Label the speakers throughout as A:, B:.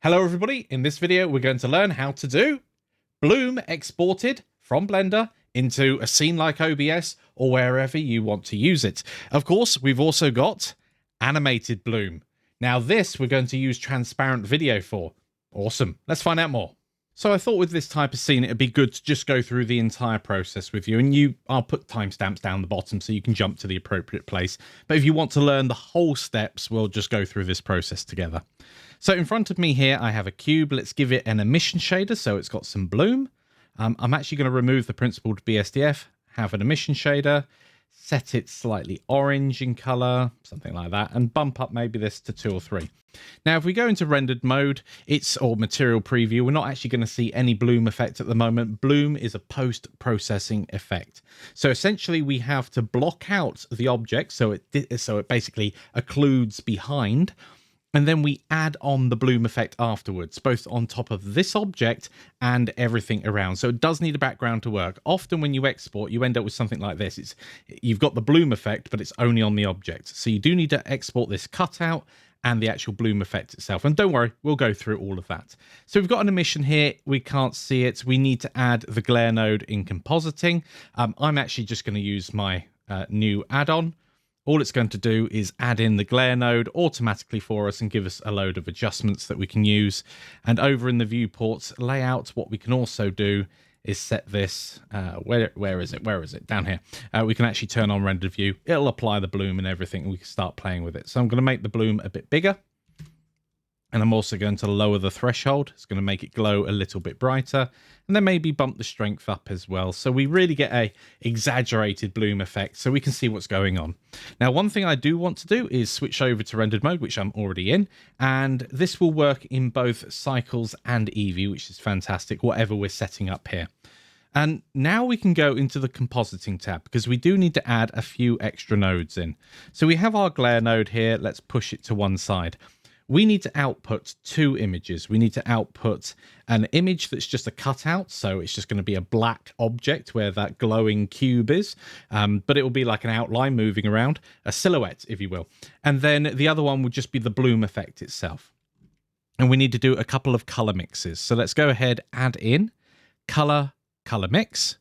A: Hello everybody, in this video we're going to learn how to do bloom exported from Blender into a scene like OBS or wherever you want to use it. Of course, we've also got animated bloom. Now this we're going to use transparent video for. Awesome, let's find out more. So I thought with this type of scene it'd be good to just go through the entire process with you, and I'll put timestamps down the bottom so you can jump to the appropriate place. But if you want to learn the whole steps, we'll just go through this process together. So in front of me here, I have a cube. Let's give it an emission shader so it's got some bloom. I'm actually going to remove the principled BSDF, have an emission shader, set it slightly orange in color, something like that, and bump up maybe this to 2 or 3. Now, if we go into rendered mode, or material preview, we're not actually going to see any bloom effect at the moment. Bloom is a post-processing effect. So essentially, we have to block out the object so it basically occludes behind. And then we add on the bloom effect afterwards, both on top of this object and everything around. So it does need a background to work. Often when you export, you end up with something like this. You've got the bloom effect, but it's only on the object. So you do need to export this cutout and the actual bloom effect itself. And don't worry, we'll go through all of that. So we've got an emission here. We can't see it. We need to add the glare node in compositing. I'm actually just going to use my new add-on. All it's going to do is add in the glare node automatically for us and give us a load of adjustments that we can use. And over in the viewports layout, what we can also do is set this, where is it? Down here. We can actually turn on render view. It'll apply the bloom and everything, and we can start playing with it. So I'm going to make the bloom a bit bigger. And I'm also going to lower the threshold. It's going to make it glow a little bit brighter. And then maybe bump the strength up as well. So we really get a exaggerated bloom effect so we can see what's going on. Now, one thing I do want to do is switch over to rendered mode, which I'm already in. And this will work in both cycles and Eevee, which is fantastic, whatever we're setting up here. And now we can go into the compositing tab because we do need to add a few extra nodes in. So we have our glare node here. Let's push it to one side. We need to output 2 images. We need to output an image that's just a cutout, so it's just going to be a black object where that glowing cube is, but it will be like an outline moving around, a silhouette, if you will. And then the other one would just be the bloom effect itself. And we need to do a couple of color mixes. So let's go ahead, add in color mix.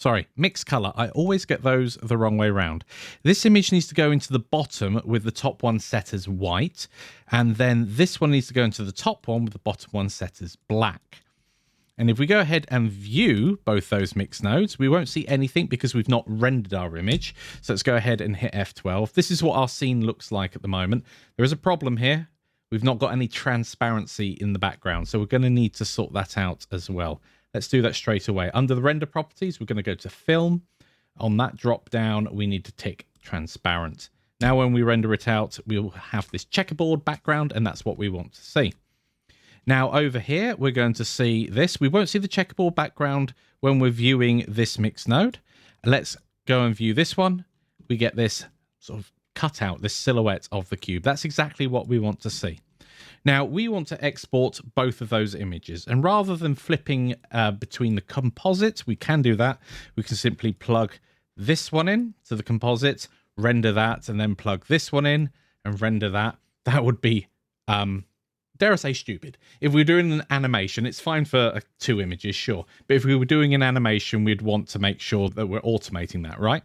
A: Sorry, mix color. I always get those the wrong way around. This image needs to go into the bottom with the top one set as white. And then this one needs to go into the top one with the bottom one set as black. And if we go ahead and view both those mix nodes, we won't see anything because we've not rendered our image. So let's go ahead and hit F12. This is what our scene looks like at the moment. There is a problem here. We've not got any transparency in the background. So we're going to need to sort that out as well. Let's do that straight away. Under the render properties, we're going to go to film. On that drop down, we need to tick transparent. Now, when we render it out, we'll have this checkerboard background, and that's what we want to see. Now, over here, we're going to see this. We won't see the checkerboard background when we're viewing this mix node. Let's go and view this one. We get this sort of cutout, this silhouette of the cube. That's exactly what we want to see. Now, we want to export both of those images, and rather than flipping between the composite, we can do that. We can simply plug this one in to the composite, render that, and then plug this one in and render that. That would be, dare I say, stupid. If we're doing an animation, it's fine for 2 images, sure. But if we were doing an animation, we'd want to make sure that we're automating that, right?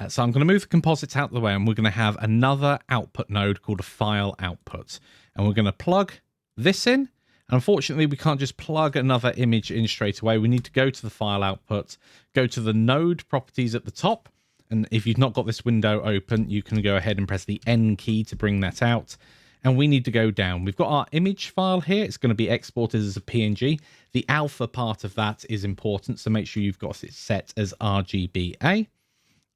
A: So I'm going to move the composite out of the way, and we're going to have another output node called a file output. And we're going to plug this in. Unfortunately, we can't just plug another image in straight away. We need to go to the file output, go to the node properties at the top. And if you've not got this window open, you can go ahead and press the N key to bring that out. And we need to go down. We've got our image file here. It's going to be exported as a PNG. The alpha part of that is important, so make sure you've got it set as RGBA.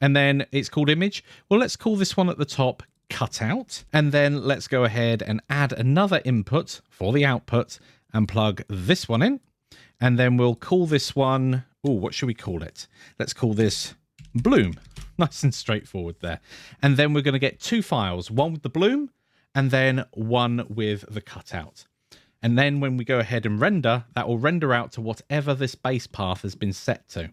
A: And then it's called image. Well, let's call this one at the top cutout. And then let's go ahead and add another input for the output and plug this one in. And then we'll call this one, what should we call it? Let's call this bloom. Nice and straightforward there. And then we're going to get 2 files, one with the bloom and then one with the cutout. And then when we go ahead and render, that will render out to whatever this base path has been set to.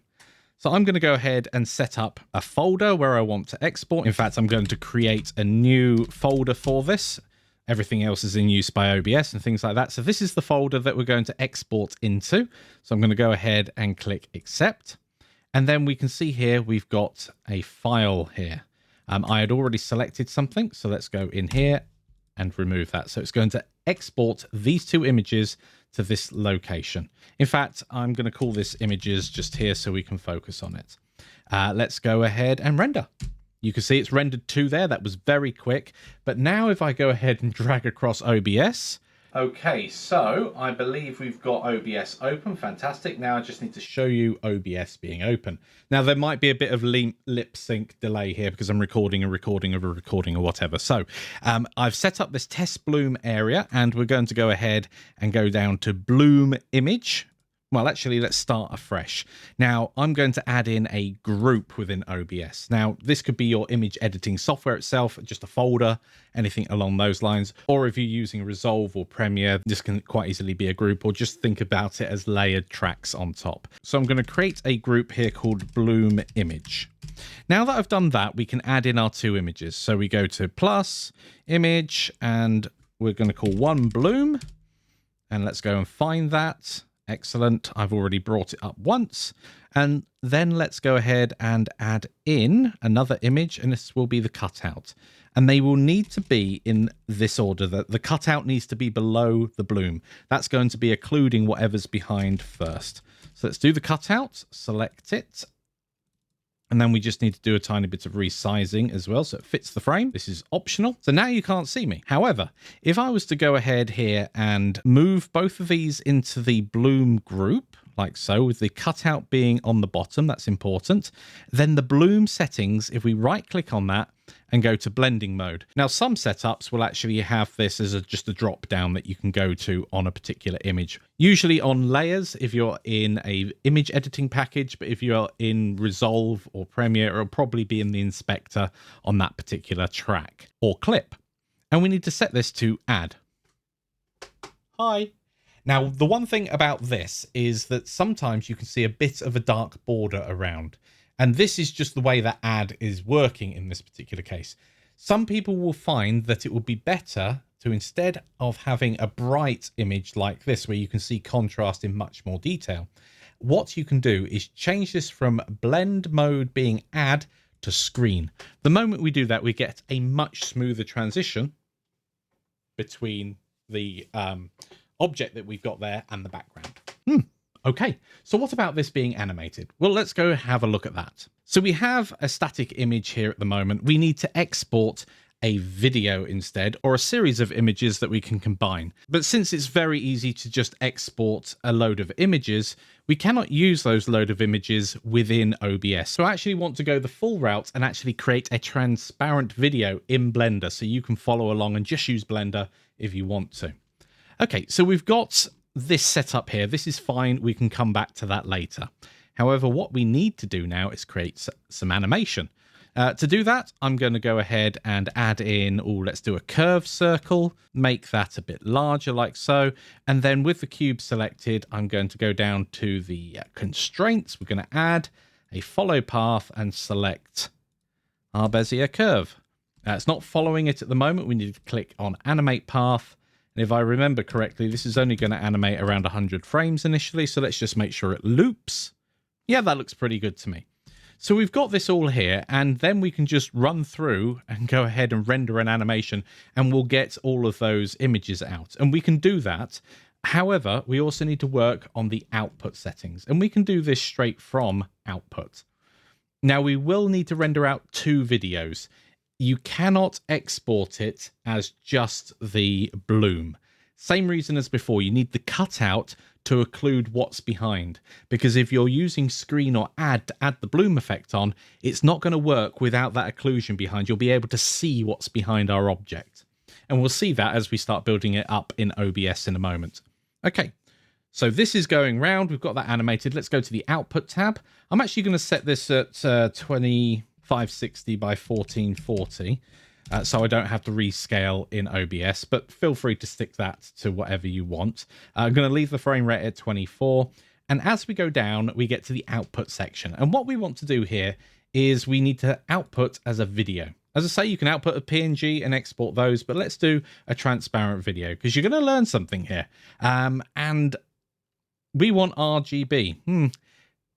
A: So I'm going to go ahead and set up a folder where I want to export. In fact, I'm going to create a new folder for this. Everything else is in use by OBS and things like that. So this is the folder that we're going to export into. So I'm going to go ahead and click accept. And then we can see here we've got a file here. I had already selected something. So let's go in here and remove that. So it's going to export these two images to this location. In fact, I'm going to call this images just here so we can focus on it. Let's go ahead and render. You can see it's rendered to there. That was very quick. But now if I go ahead and drag across OBS. Okay, so I believe we've got OBS open. Fantastic. Now I just need to show you OBS being open. Now there might be a bit of lip sync delay here because I'm recording a recording of a recording or whatever. So I've set up this test bloom area and we're going to go ahead and go down to bloom image. Well, actually, let's start afresh. Now, I'm going to add in a group within OBS. Now, this could be your image editing software itself, just a folder, anything along those lines. Or if you're using Resolve or Premiere, this can quite easily be a group, or just think about it as layered tracks on top. So I'm going to create a group here called Bloom Image. Now that I've done that, we can add in our two images. So we go to plus, image, and we're going to call one Bloom. And let's go and find that. Excellent. I've already brought it up once. And then let's go ahead and add in another image, and this will be the cutout. And they will need to be in this order. The cutout needs to be below the bloom. That's going to be occluding whatever's behind first. So let's do the cutout, select it. And then we just need to do a tiny bit of resizing as well, so it fits the frame. This is optional. So now you can't see me. However, if I was to go ahead here and move both of these into the bloom group, like so, with the cutout being on the bottom, that's important. Then the bloom settings, if we right click on that and go to blending mode. Now, some setups will actually have this as just a drop down that you can go to on a particular image. Usually on layers, if you're in a image editing package, but if you're in Resolve or Premiere, it'll probably be in the inspector on that particular track or clip. And we need to set this to add. Hi. Now, the one thing about this is that sometimes you can see a bit of a dark border around. And this is just the way that add is working in this particular case. Some people will find that it would be better to, instead of having a bright image like this, where you can see contrast in much more detail, what you can do is change this from blend mode being add to screen. The moment we do that, we get a much smoother transition between the object that we've got there and the background. Okay, so what about this being animated? Well, let's go have a look at that. So we have a static image here at the moment. We need to export a video instead, or a series of images that we can combine. But since it's very easy to just export a load of images, we cannot use those load of images within OBS. So I actually want to go the full route and actually create a transparent video in Blender so you can follow along and just use Blender if you want to. Okay, so we've got this set up here. This is fine. We can come back to that later. However, what we need to do now is create some animation. To do that, I'm going to go ahead and add in, let's do a curve circle, make that a bit larger like so. And then with the cube selected, I'm going to go down to the constraints. We're going to add a follow path and select our Bezier curve. It's not following it at the moment. We need to click on animate path. And if I remember correctly, this is only going to animate around 100 frames initially. So let's just make sure it loops. Yeah, that looks pretty good to me. So we've got this all here, and then we can just run through and go ahead and render an animation, and we'll get all of those images out. And we can do that. However, we also need to work on the output settings, and we can do this straight from output. Now, we will need to render out two videos. You cannot export it as just the bloom. Same reason as before, you need the cutout to occlude what's behind. Because if you're using screen or add to add the bloom effect on, it's not going to work without that occlusion behind. You'll be able to see what's behind our object. And we'll see that as we start building it up in OBS in a moment. Okay, so this is going round. We've got that animated. Let's go to the output tab. I'm actually going to set this at 2560 by 1440. So I don't have to rescale in OBS, but feel free to stick that to whatever you want. I'm going to leave the frame rate at 24. And as we go down, we get to the output section. And what we want to do here is we need to output as a video. As I say, you can output a PNG and export those, but let's do a transparent video because you're going to learn something here. And we want RGB.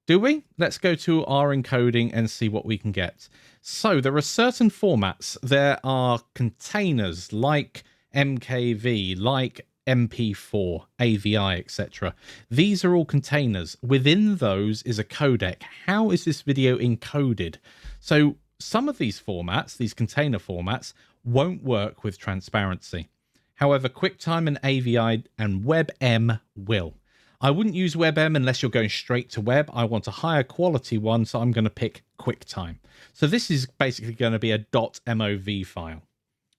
A: Do we? Let's go to our encoding and see what we can get. So there are certain formats. There are containers like MKV, like MP4, AVI, etc. These are all containers. Within those is a codec. How is this video encoded? So some of these formats, these container formats, won't work with transparency. However, QuickTime and AVI and WebM will. I wouldn't use WebM unless you're going straight to web. I want a higher quality one, so I'm going to pick QuickTime. So this is basically going to be a .mov file.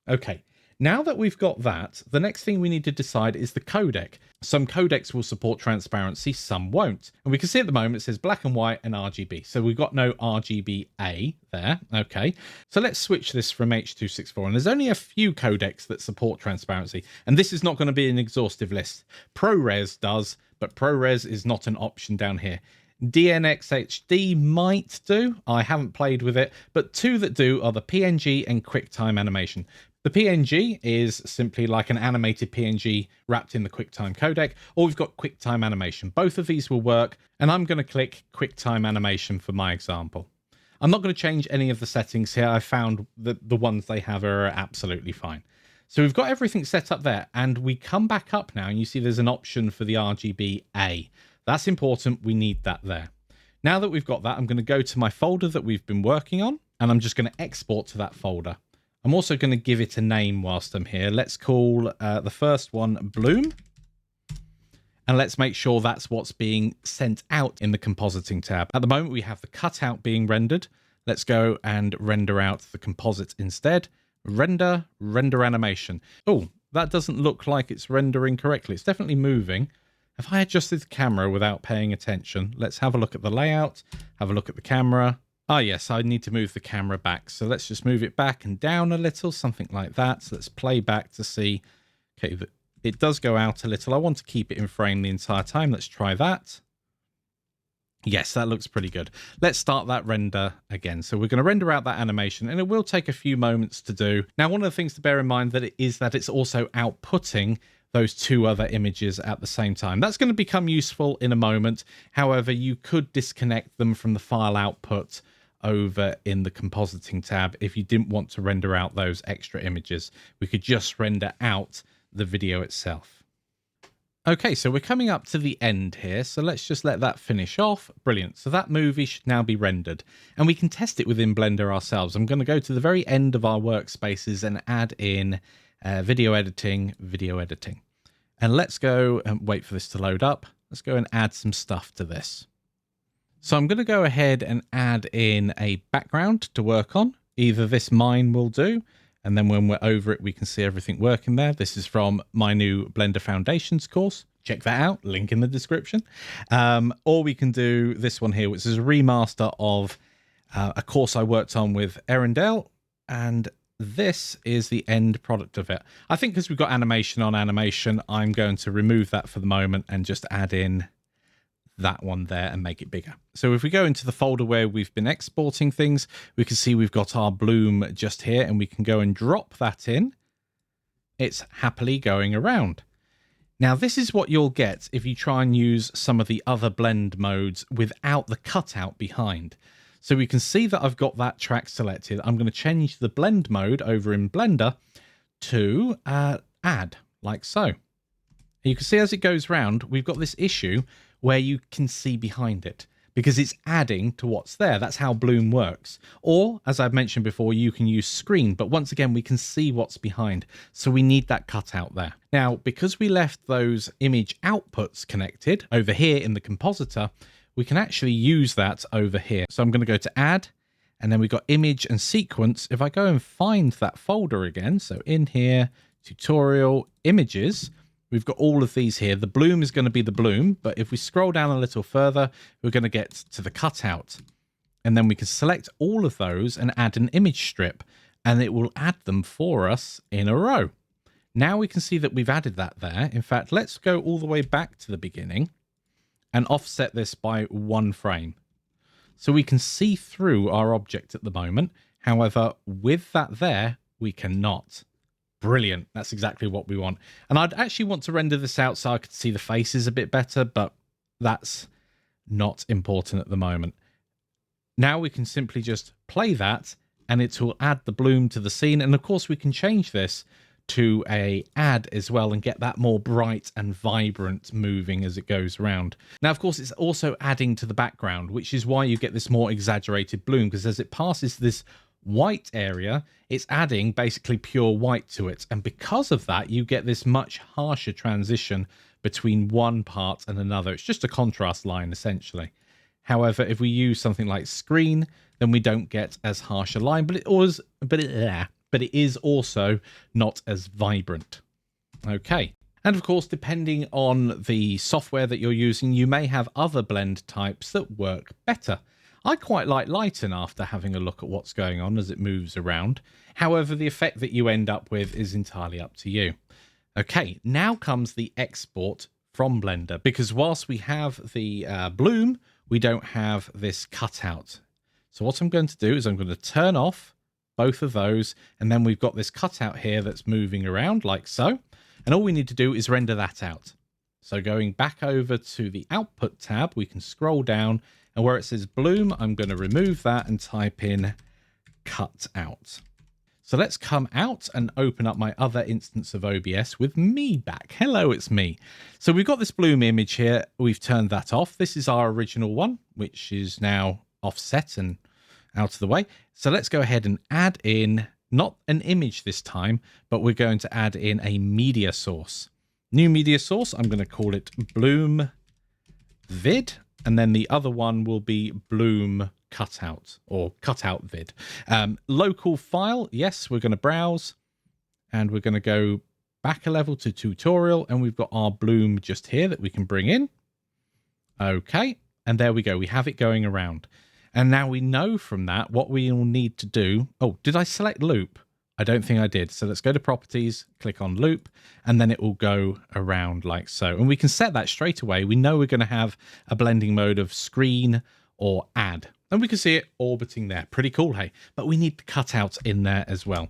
A: Okay, now that we've got that, the next thing we need to decide is the codec. Some codecs will support transparency, some won't. And we can see at the moment it says black and white and RGB. So we've got no RGBA there. Okay, so let's switch this from H.264. And there's only a few codecs that support transparency. And this is not going to be an exhaustive list. ProRes does, but ProRes is not an option down here. DNxHD might do. I haven't played with it, but two that do are the PNG and QuickTime animation. The PNG is simply like an animated PNG wrapped in the QuickTime codec, or we've got QuickTime animation. Both of these will work, and I'm going to click QuickTime animation for my example. I'm not going to change any of the settings here. I found that the ones they have are absolutely fine. So we've got everything set up there, and we come back up now, and you see there's an option for the RGBA. That's important. We need that there. Now that we've got that, I'm going to go to my folder that we've been working on, and I'm just going to export to that folder. I'm also going to give it a name whilst I'm here. Let's call the first one Bloom. And let's make sure that's what's being sent out in the compositing tab. At the moment, we have the cutout being rendered. Let's go and render out the composite instead. Render animation. Oh, that doesn't look like it's rendering correctly. It's definitely moving. Have I adjusted the camera without paying attention? Let's have a look at the layout. Have a look at the camera. Ah, yes, I need to move the camera back. So let's just move it back and down a little, something like that. So let's play back to see. Okay, it does go out a little. I want to keep it in frame the entire time. Let's try that. Yes, that looks pretty good. Let's start that render again. So we're going to render out that animation, and it will take a few moments to do. Now, one of the things to bear in mind is that it's also outputting those two other images at the same time. That's going to become useful in a moment. However, you could disconnect them from the file output over in the compositing tab if you didn't want to render out those extra images. We could just render out the video itself. Okay, so we're coming up to the end here, so let's just let that finish off. Brilliant. So that movie should now be rendered, and we can test it within Blender ourselves. I'm going to go to the very end of our workspaces and add in video editing. And let's go and wait for this to load up. Let's go and add some stuff to this. So I'm going to go ahead and add in a background to work on. Either this mine will do, and then when we're over it, we can see everything working there. This is from my new Blender Foundations course. Check that out, link in the description. Or we can do this one here, which is a remaster of a course I worked on with Erindale, and this is the end product of it. I think because we've got animation on animation, I'm going to remove that for the moment and just add in that one there and make it bigger. So if we go into the folder where we've been exporting things, we can see we've got our bloom just here, and we can go and drop that in. It's happily going around. Now, this is what you'll get if you try and use some of the other blend modes without the cutout behind. So we can see that I've got that track selected. I'm going to change the blend mode over in Blender to add, like so. And you can see as it goes round, we've got this issue where you can see behind it because it's adding to what's there. That's how Bloom works. Or, as I've mentioned before, you can use screen, but once again, we can see what's behind. So we need that cutout there. Now, because we left those image outputs connected over here in the Compositor, we can actually use that over here. So I'm going to go to add, and then we've got image and sequence. If I go and find that folder again, so in here, tutorial, images, we've got all of these here. The bloom is going to be the bloom, but if we scroll down a little further, we're going to get to the cutout. And then we can select all of those and add an image strip, and it will add them for us in a row. Now we can see that we've added that there. In fact, let's go all the way back to the beginning and offset this by 1 frame. So we can see through our object at the moment. However, with that there, we cannot. Brilliant. That's exactly what we want. And I'd actually want to render this out so I could see the faces a bit better, but that's not important at the moment. Now we can simply just play that and it will add the bloom to the scene. And of course we can change this to a add as well and get that more bright and vibrant moving as it goes around. Now, of course, it's also adding to the background, which is why you get this more exaggerated bloom, because as it passes this white area, it's adding basically pure white to it. And because of that, you get this much harsher transition between one part and another. It's just a contrast line, essentially. However, if we use something like screen, then we don't get as harsh a line, but it is also not as vibrant. Okay. And of course, depending on the software that you're using, you may have other blend types that work better. I quite like Lighten after having a look at what's going on as it moves around. However, the effect that you end up with is entirely up to you. Okay, now comes the export from Blender, because whilst we have the bloom, we don't have this cutout. So what I'm going to do is I'm going to turn off both of those, and then we've got this cutout here that's moving around like so, and all we need to do is render that out. So going back over to the output tab, we can scroll down, and where it says bloom, I'm going to remove that and type in cutout. So let's come out and open up my other instance of OBS with me back. Hello, it's me. So we've got this bloom image here. We've turned that off. This is our original one, which is now offset and out of the way. So let's go ahead and add in, not an image this time, but we're going to add in a media source. New media source, I'm going to call it bloom vid, and then the other one will be bloom cutout or cutout vid. Local file, yes, we're going to browse, and we're going to go back a level to tutorial, and we've got our bloom just here that we can bring in. Okay, and there we go. We have it going around. And now we know from that what we will need to do. Oh, did I select loop? I don't think I did. So let's go to properties, click on loop, and then it will go around like so. And we can set that straight away. We know we're going to have a blending mode of screen or add. And we can see it orbiting there. Pretty cool, hey? But we need the cutout in there as well.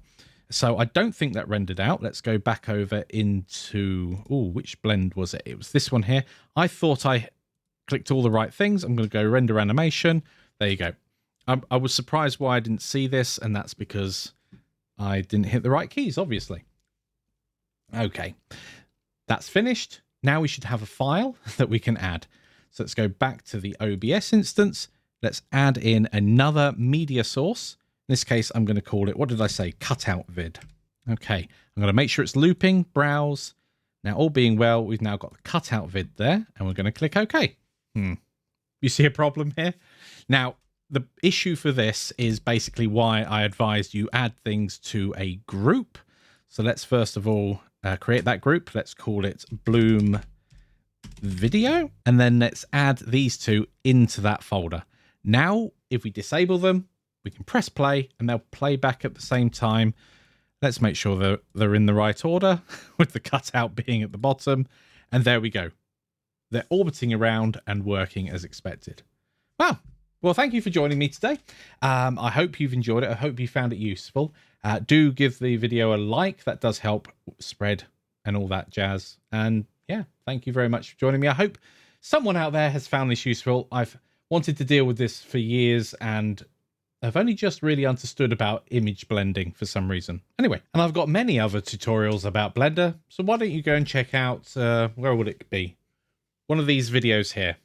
A: So I don't think that rendered out. Let's go back over into, which blend was it? It was this one here. I thought I clicked all the right things. I'm going to go render animation. There you go. I was surprised why I didn't see this, and that's because I didn't hit the right keys, obviously. Okay, that's finished. Now we should have a file that we can add. So let's go back to the OBS instance. Let's add in another media source. In this case, I'm going to call it, what did I say? Cutout vid. Okay, I'm going to make sure it's looping, browse. Now, all being well, we've now got the cutout vid there, and we're going to click OK. You see a problem here? Now, the issue for this is basically why I advised you add things to a group. So let's first of all create that group. Let's call it Bloom Video. And then let's add these two into that folder. Now, if we disable them, we can press play and they'll play back at the same time. Let's make sure they're in the right order with the cutout being at the bottom. And there we go. They're orbiting around and working as expected. Wow. Well, thank you for joining me today. I hope you've enjoyed it. I hope you found it useful. Do give the video a like. That does help spread and all that jazz. And yeah, thank you very much for joining me. I hope someone out there has found this useful. I've wanted to deal with this for years and I've only just really understood about image blending for some reason. Anyway, and I've got many other tutorials about Blender. So why don't you go and check out, where would it be? One of these videos here.